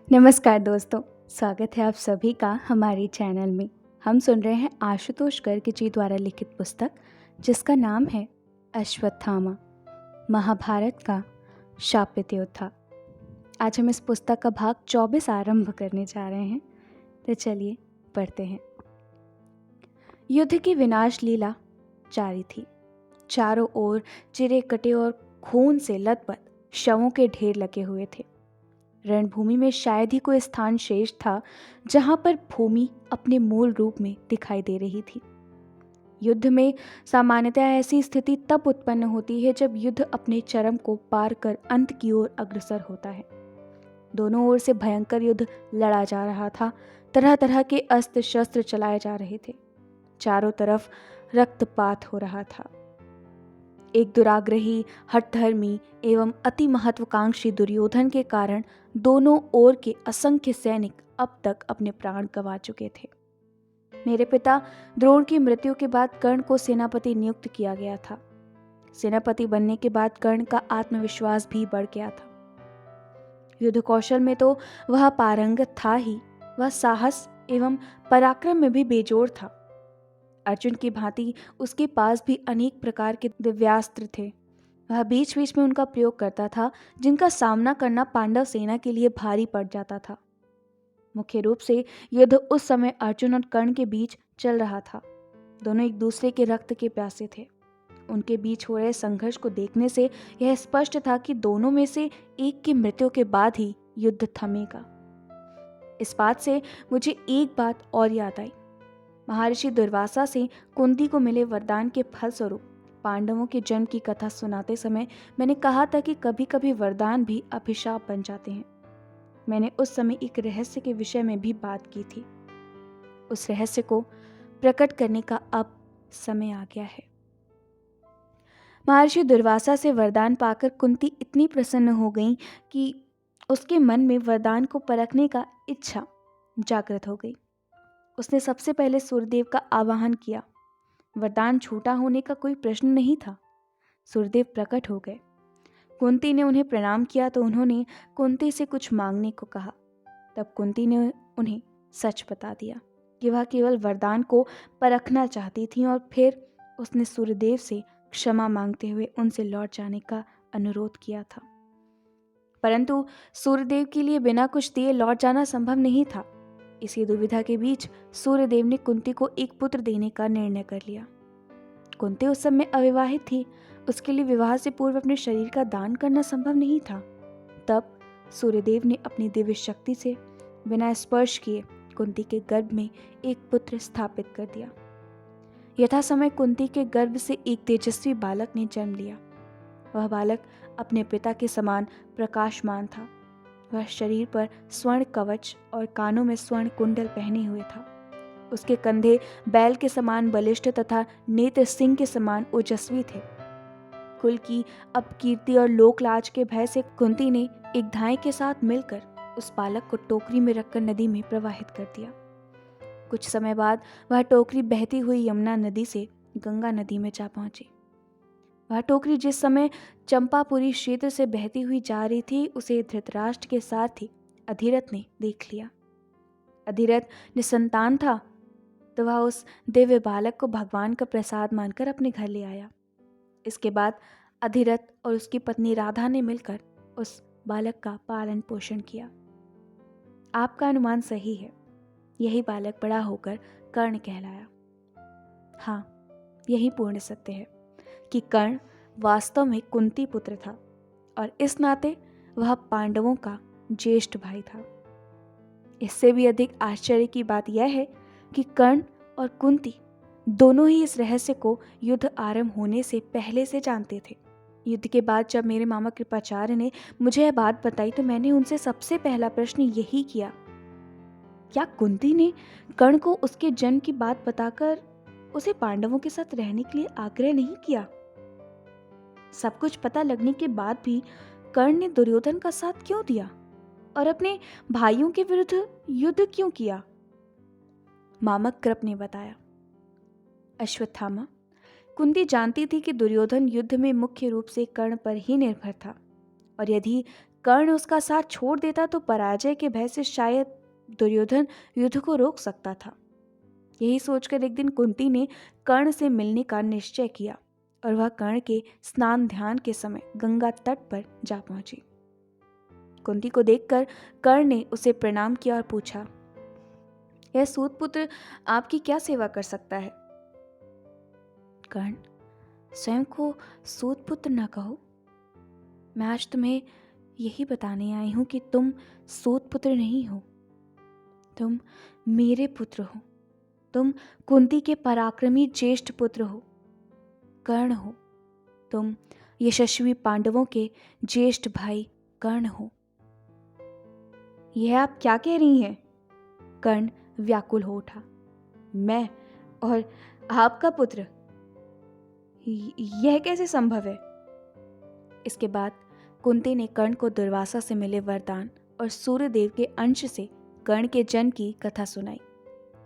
नमस्कार दोस्तों, स्वागत है आप सभी का हमारे चैनल में। हम सुन रहे हैं आशुतोष गर्ग जी द्वारा लिखित पुस्तक जिसका नाम है अश्वत्थामा, महाभारत का शापित योद्धा। आज हम इस पुस्तक का भाग 24 आरंभ करने जा रहे हैं, तो चलिए पढ़ते हैं। युद्ध की विनाश लीला जारी थी। चारों ओर चिरे कटे और खून से लथपथ शवों के ढेर लगे हुए थे। रणभूमि में शायद ही कोई स्थान शेष था जहां पर भूमि अपने मूल रूप में दिखाई दे रही थी। युद्ध में सामान्यतः ऐसी स्थिति तब उत्पन्न होती है जब युद्ध अपने चरम को पार कर अंत की ओर अग्रसर होता है। दोनों ओर से भयंकर युद्ध लड़ा जा रहा था। तरह तरह के अस्त्र शस्त्र चलाए जा रहे थे। चारों तरफ रक्तपात हो रहा था। एक दुराग्रही, हठधर्मी एवं अति महत्वाकांक्षी दुर्योधन के कारण दोनों ओर के असंख्य सैनिक अब तक अपने प्राण गंवा चुके थे। मेरे पिता द्रोण की मृत्यु के बाद कर्ण को सेनापति नियुक्त किया गया था। सेनापति बनने के बाद कर्ण का आत्मविश्वास भी बढ़ गया था। युद्ध कौशल में तो वह पारंगत था ही, वह साहस एवं पराक्रम में भी बेजोड़ था। अर्जुन की भांति उसके पास भी अनेक प्रकार के दिव्यास्त्र थे। वह बीच बीच में उनका प्रयोग करता था, जिनका सामना करना पांडव सेना के लिए भारी पड़ जाता था। मुख्य रूप से युद्ध उस समय अर्जुन और कर्ण के बीच चल रहा था। दोनों एक दूसरे के रक्त के प्यासे थे। उनके बीच हो रहे संघर्ष को देखने से यह स्पष्ट था कि दोनों में से एक की मृत्यु के बाद ही युद्ध थमेगा। इस बात से मुझे एक बात और याद आई। महर्षि दुर्वासा से कुंती को मिले वरदान के फलस्वरूप पांडवों के जन्म की कथा सुनाते समय मैंने कहा था कि कभी कभी वरदान भी अभिशाप बन जाते हैं। मैंने उस समय एक रहस्य के विषय में भी बात की थी। उस रहस्य को प्रकट करने का अब समय आ गया है। महर्षि दुर्वासा से वरदान पाकर कुंती इतनी प्रसन्न हो गई कि उसके मन में वरदान को परखने का इच्छा जागृत हो गई। उसने सबसे पहले सूर्यदेव का आवाहन किया। वरदान झूठा होने का कोई प्रश्न नहीं था। सूर्यदेव प्रकट हो गए। कुंती ने उन्हें प्रणाम किया तो उन्होंने कुंती से कुछ मांगने को कहा। तब कुंती ने उन्हें सच बता दिया कि वह केवल वरदान को परखना चाहती थी और फिर उसने सूर्यदेव से क्षमा मांगते हुए उनसे लौट जाने का अनुरोध किया था। परंतु सूर्यदेव के लिए बिना कुछ दिए लौट जाना संभव नहीं था। इसी दुविधा के बीच सूर्यदेव ने कुंती को एक पुत्र देने का निर्णय कर लिया। कुंती उस समय अविवाहित थी। उसके लिए विवाह से पूर्व अपने शरीर का दान करना संभव नहीं था। तब सूर्यदेव ने अपनी दिव्य शक्ति से बिना स्पर्श किए कुंती के गर्भ में एक पुत्र स्थापित कर दिया। यथा समय कुंती के गर्भ से एक तेजस्वी बालक ने जन्म लिया। वह बालक अपने पिता के समान प्रकाशमान था। वह शरीर पर स्वर्ण कवच और कानों में स्वर्ण कुंडल पहने हुए था। उसके कंधे बैल के समान बलिष्ठ तथा नेत्र सिंह के समान ओजस्वी थे। कुल की अपकीर्ति और लोकलाज के भय से कुंती ने एक धाई के साथ मिलकर उस बालक को टोकरी में रखकर नदी में प्रवाहित कर दिया। कुछ समय बाद वह टोकरी बहती हुई यमुना नदी से गंगा नदी में जा पहुंची। वह टोकरी जिस समय चंपापुरी क्षेत्र से बहती हुई जा रही थी, उसे धृतराष्ट्र के सारथी अधिरथ ने देख लिया। अधिरथ निसंतान था, तो वह उस दिव्य बालक को भगवान का प्रसाद मानकर अपने घर ले आया। इसके बाद अधिरथ और उसकी पत्नी राधा ने मिलकर उस बालक का पालन पोषण किया। आपका अनुमान सही है। यही बालक बड़ा होकर कर्ण कहलाया। हाँ, यही पूर्ण सत्य है कि कर्ण वास्तव में कुंती पुत्र था और इस नाते वह पांडवों का ज्येष्ठ भाई था। इससे भी अधिक आश्चर्य की बात यह है कि कर्ण और कुंती दोनों ही इस रहस्य को युद्ध आरंभ होने से पहले से जानते थे। युद्ध के बाद जब मेरे मामा कृपाचार्य ने मुझे यह बात बताई तो मैंने उनसे सबसे पहला प्रश्न यही किया, क्या कुंती ने कर्ण को उसके जन्म की बात बताकर उसे पांडवों के साथ रहने के लिए आग्रह नहीं किया? सब कुछ पता लगने के बाद भी कर्ण ने दुर्योधन का साथ क्यों दिया और अपने भाइयों के विरुद्ध युद्ध क्यों किया? मामक कृप ने बताया, अश्वत्थामा, कुंती जानती थी कि दुर्योधन युद्ध में मुख्य रूप से कर्ण पर ही निर्भर था और यदि कर्ण उसका साथ छोड़ देता तो पराजय के भय से शायद दुर्योधन युद्ध को रोक सकता था। यही सोचकर एक दिन कुंती ने कर्ण से मिलने का निश्चय किया और वह कर्ण के स्नान ध्यान के समय गंगा तट पर जा पहुंची। कुंती को देखकर कर्ण ने उसे प्रणाम किया और पूछा, यह सूतपुत्र आपकी क्या सेवा कर सकता है? कर्ण, स्वयं को सूतपुत्र न कहो। मैं आज तुम्हें यही बताने आई हूं कि तुम सूतपुत्र नहीं हो, तुम मेरे पुत्र हो। तुम कुंती के पराक्रमी ज्येष्ठ पुत्र हो, कर्ण हो। तुम यशस्वी पांडवों के ज्येष्ठ भाई कर्ण हो। यह आप क्या कह रही हैं? कर्ण व्याकुल हो उठा। मैं और आपका पुत्र, यह कैसे संभव है? इसके बाद कुंती ने कर्ण को दुर्वासा से मिले वरदान और सूर्यदेव के अंश से कर्ण के जन्म की कथा सुनाई।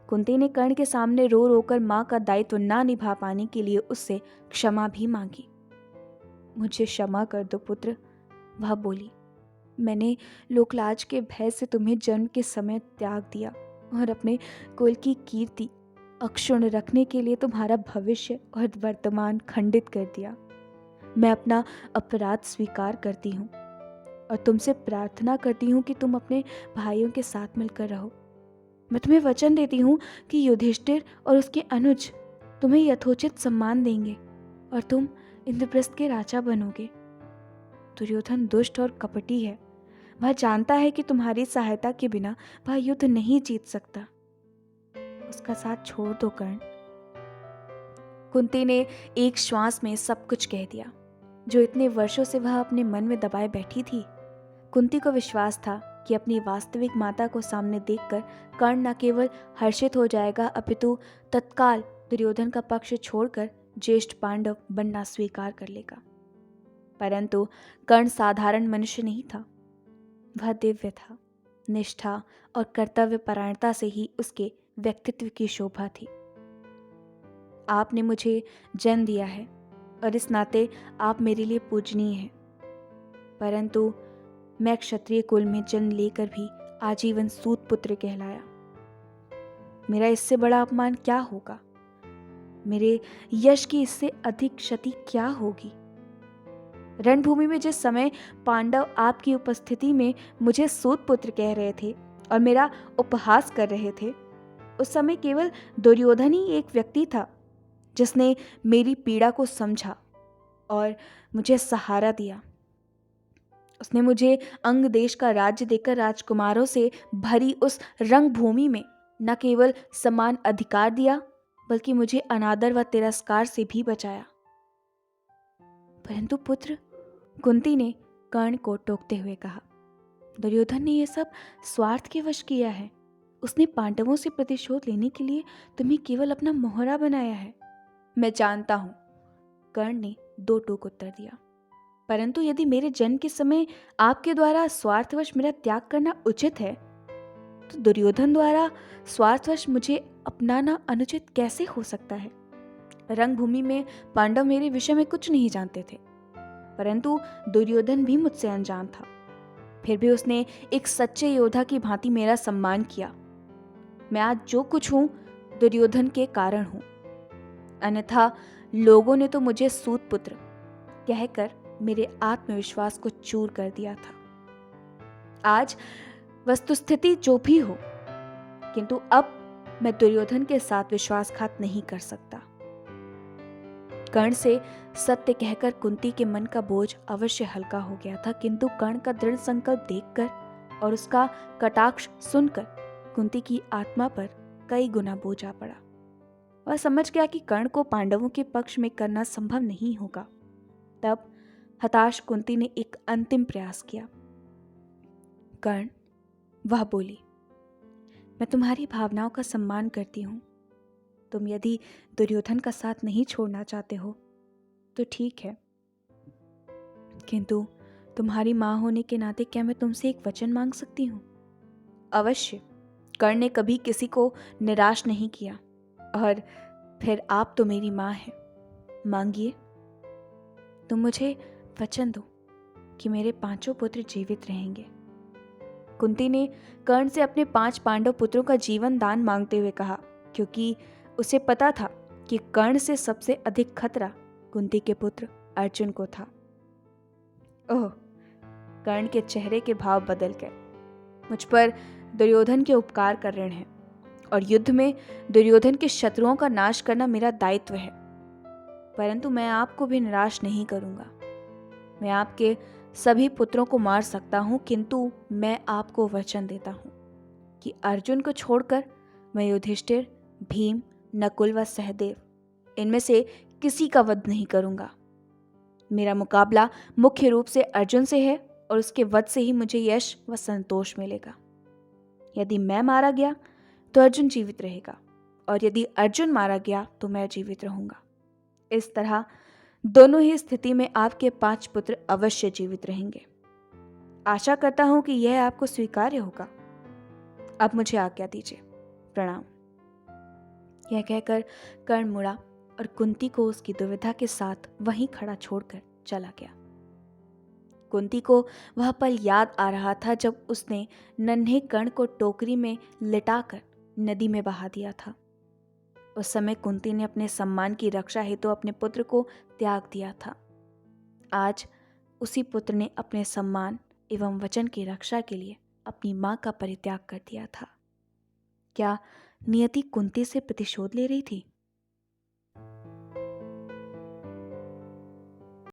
कुंती ने कर्ण के सामने रो रोकर मां का दायित्व ना निभा पाने के लिए उससे क्षमा भी मांगी। मुझे क्षमा कर दो पुत्र, वह बोली। मैंने लोकलाज के भय से तुम्हें जन्म के समय त्याग दिया और अपने कुल की कीर्ति अक्षुण्ण रखने के लिए तुम्हारा भविष्य और वर्तमान खंडित कर दिया। मैं अपना अपराध स्वीकार करती हूँ और तुमसे प्रार्थना करती हूँ कि तुम अपने भाइयों के साथ मिलकर रहो। मैं तुम्हें वचन देती हूँ कि युधिष्ठिर और उसके अनुज तुम्हें यथोचित सम्मान देंगे और तुम इंद्रप्रस्थ के राजा बनोगे। दुर्योधन दुष्ट और कपटी है। वह जानता है कि तुम्हारी सहायता के बिना वह युद्ध नहीं जीत सकता। उसका साथ छोड़ दो कर्ण। कुंती ने एक श्वास में सब कुछ कह दिया जो इतने वर्षों से वह अपने मन में दबाए बैठी थी। कुंती को विश्वास था कि अपनी वास्तविक माता को सामने देखकर कर्ण न केवल हर्षित हो जाएगा अपितु तत्काल दुर्योधन का पक्ष छोड़कर ज्येष्ठ पांडव बनना स्वीकार कर लेगा। परंतु कर्ण साधारण मनुष्य नहीं था। वह दिव्य था। निष्ठा और कर्तव्य परायणता से ही उसके व्यक्तित्व की शोभा थी। आपने मुझे जन्म दिया है और इस नाते आप मेरे लिए पूजनीय हैं, परंतु मैं क्षत्रिय कुल में जन्म लेकर भी आजीवन सूत पुत्र कहलाया। मेरा इससे बड़ा अपमान क्या होगा? मेरे यश की इससे अधिक क्षति क्या होगी? रणभूमि में जिस समय पांडव आपकी उपस्थिति में मुझे सूत पुत्र कह रहे थे और मेरा उपहास कर रहे थे, उस समय केवल दुर्योधन ही एक व्यक्ति था जिसने मेरी पीड़ा को समझा और मुझे सहारा दिया। उसने मुझे अंग देश का राज्य देकर राजकुमारों से भरी उस रंगभूमि में न केवल समान अधिकार दिया बल्कि मुझे अनादर व तिरस्कार से भी बचाया। परंतु पुत्र, कुंती ने कर्ण को टोकते हुए कहा, दुर्योधन ने यह सब स्वार्थ के वश किया है। उसने पांडवों से प्रतिशोध लेने के लिए तुम्हें केवल अपना मोहरा बनाया है। मैं जानता हूं, कर्ण ने दो टूक उत्तर दिया, परंतु यदि मेरे जन्म के समय आपके द्वारा स्वार्थवश मेरा त्याग करना उचित है, तो दुर्योधन द्वारा स्वार्थवश मुझे अपनाना अनुचित कैसे हो सकता है? रंगभूमि में पांडव मेरे विषय में कुछ नहीं जानते थे, परंतु दुर्योधन भी मुझसे अनजान था। फिर भी उसने एक सच्चे योद्धा की भांति मेरा सम्मान किया। मैं आज जो कुछ हूं दुर्योधन के कारण हूं, अन्यथा लोगों ने तो मुझे सूत पुत्र कहकर मेरे आत्मविश्वास को चूर कर दिया था। आज वस्तुस्थिति जो भी हो, किंतु अब मैं दुर्योधन के साथ विश्वासघात नहीं कर सकता। कर्ण से सत्य कहकर कुंती के मन का बोझ अवश्य हल्का हो गया था, किंतु कर्ण का दृढ़ संकल्प देखकर और उसका कटाक्ष सुनकर कुंती की आत्मा पर कई गुना बोझ आ पड़ा। वह समझ गया कि कर्ण को पांडवों के पक्ष में करना संभव नहीं होगा। तब हताश कुंती ने एक अंतिम प्रयास किया। कर्ण, वह बोली, मैं तुम्हारी भावनाओं का सम्मान करती हूं। तुम यदि दुर्योधन का साथ नहीं छोड़ना चाहते हो तो ठीक है, किंतु तुम्हारी मां होने के नाते क्या मैं तुमसे एक वचन मांग सकती हूँ? अवश्य। कर्ण ने कभी किसी को निराश नहीं किया, और फिर आप तो मेरी मां हैं। मांगिए। तुम मुझे वचन दो, कि मेरे 5 पुत्र जीवित रहेंगे। कुंती ने कर्ण से अपने 5 पांडव पुत्रों का जीवन दान मांगते हुए कहा, क्योंकि उसे पता था कि कर्ण से सबसे अधिक खतरा कुंती के पुत्र अर्जुन को था। ओह, कर्ण के चेहरे के भाव बदल गए। मुझ पर दुर्योधन के उपकार का ऋण है और युद्ध में दुर्योधन के शत्रुओं का नाश करना मेरा दायित्व है, परंतु मैं आपको भी निराश नहीं करूंगा। मैं आपके सभी पुत्रों को मार सकता हूं, किंतु मैं आपको वचन देता हूं कि अर्जुन को छोड़कर मैं युधिष्ठिर, भीम, नकुल व सहदेव इनमें से किसी का वध नहीं करूंगा। मेरा मुकाबला मुख्य रूप से अर्जुन से है और उसके वध से ही मुझे यश व संतोष मिलेगा। यदि मैं मारा गया तो अर्जुन जीवित रहेगा और यदि अर्जुन मारा गया तो मैं जीवित रहूंगा। इस तरह दोनों ही स्थिति में आपके 5 पुत्र अवश्य जीवित रहेंगे। आशा करता हूं कि यह आपको स्वीकार्य होगा। अब मुझे आज्ञा दीजिए। प्रणाम। यह कहकर कर्ण मुड़ा और कुंती को उसकी दुविधा के साथ वहीं खड़ा छोड़कर चला गया। कुंती को वह पल याद आ रहा था जब उसने नन्हे कर्ण को टोकरी में लिटाकर नदी में बहा दिया था। उस समय कुंती ने अपने सम्मान की रक्षा हेतु अपने पुत्र को त्याग दिया था। आज उसी पुत्र ने अपने सम्मान एवं वचन की रक्षा के लिए अपनी मां का परित्याग कर दिया था। क्या नियति कुंती से प्रतिशोध ले रही थी?